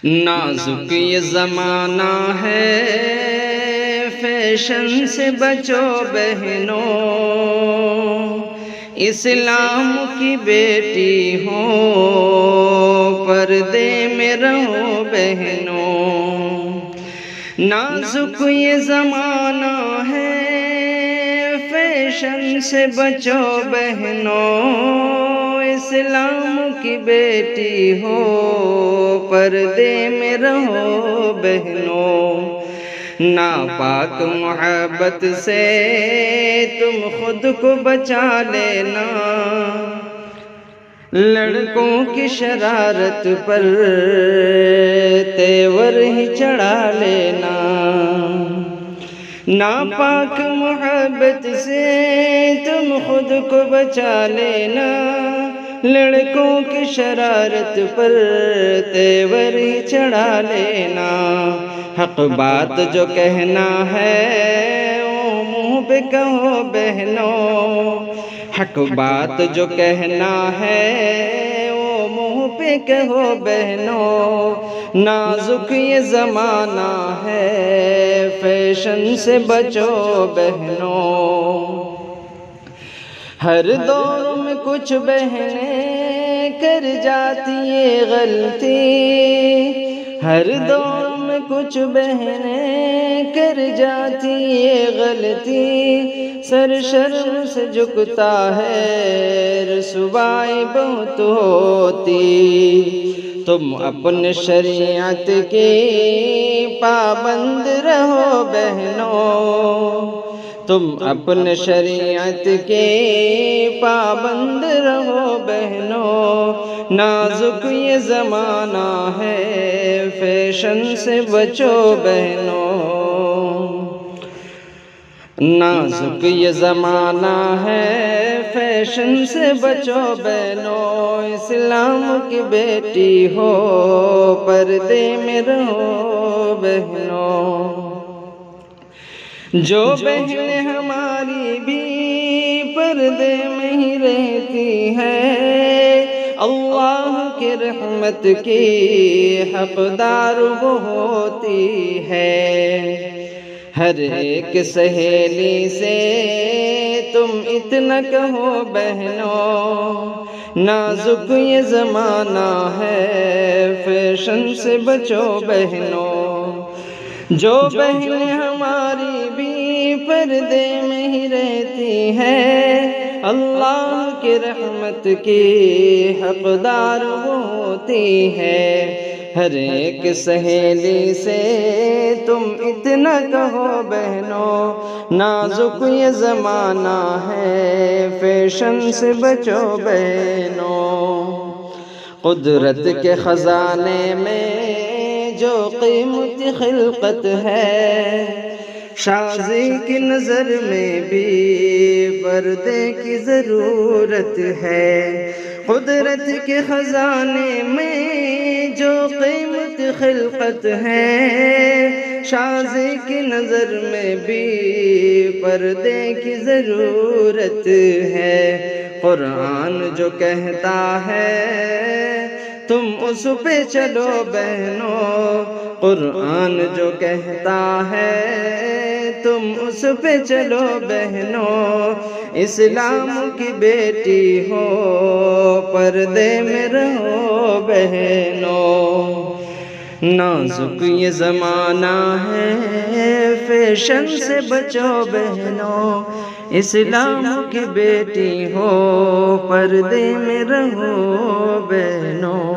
نازک یہ زمانہ ہے، فیشن سے بچو بہنوں، اسلام کی بیٹی ہو، پردے میں رہو بہنوں۔ نازک یہ زمانہ ہے، فیشن سے بچو بہنوں، اسلام کی بیٹی ہو، پردے میں رہو بہنوں۔ ناپاک محبت سے تم خود کو بچا لینا، لڑکوں کی شرارت پر تیور ہی چڑھا لینا۔ ناپاک محبت سے تم خود کو بچا لینا، لڑکوں کی شرارت پر تیور ہی چڑھا لینا۔ حق بات جو کہنا ہے وہ منہ پہ کہو بہنوں، حق بات جو کہنا ہے وہ منہ پہ کہو بہنوں۔ نازک یہ زمانہ ہے، فیشن سے بچو بہنوں۔ ہر دور میں کچھ بہنیں کر جاتی یہ غلطی، ہر دور میں کچھ بہنیں کر جاتی یہ غلطی، سر شرم سے جھکتا ہے، رسوائی بہت ہوتی۔ تم اپنے شریعت کی پابند رہو بہنوں، تم اپنے شریعت کے پابند رہو بہنوں۔ نازک یہ زمانہ ہے، فیشن سے بچو بہنوں۔ نازک یہ زمانہ ہے، فیشن سے بچو بہنوں، اسلام کی بیٹی ہو، پردے میں رہو بہنوں۔ جو بہنیں ہماری بھی پردے میں ہی رہتی ہے، اللہ کی رحمت کی حقدار وہ ہوتی ہے۔ ہر ایک سہیلی سے تم اتنا کہو بہنوں، نازک یہ زمانہ ہے، فیشن سے بچو بہنوں۔ جو بہنیں ہماری بھی پردے میں ہی رہتی ہے، اللہ کی رحمت کی حقدار ہوتی ہے۔ ہر ایک سہیلی سے تم اتنا کہو بہنوں، نازک یہ زمانہ ہے، فیشن سے بچو بہنوں۔ قدرت کے خزانے میں جو قیمتی خلقت ہے، شازی کی نظر میں بھی پردے کی ضرورت ہے۔ قدرت کے خزانے میں جو قیمتی خلقت ہے، شازی کی نظر میں بھی پردے کی ضرورت ہے۔ قرآن جو کہتا ہے تم اس پہ چلو بہنوں، قرآن جو کہتا ہے تم اس پہ چلو بہنوں۔ اسلام کی بیٹی ہو، پردے میں رہو بہنوں۔ نازک یہ زمانہ ہے، فیشن سے بچو بہنوں، اسلام کی بیٹی ہو، پردے میں رہو بہنوں۔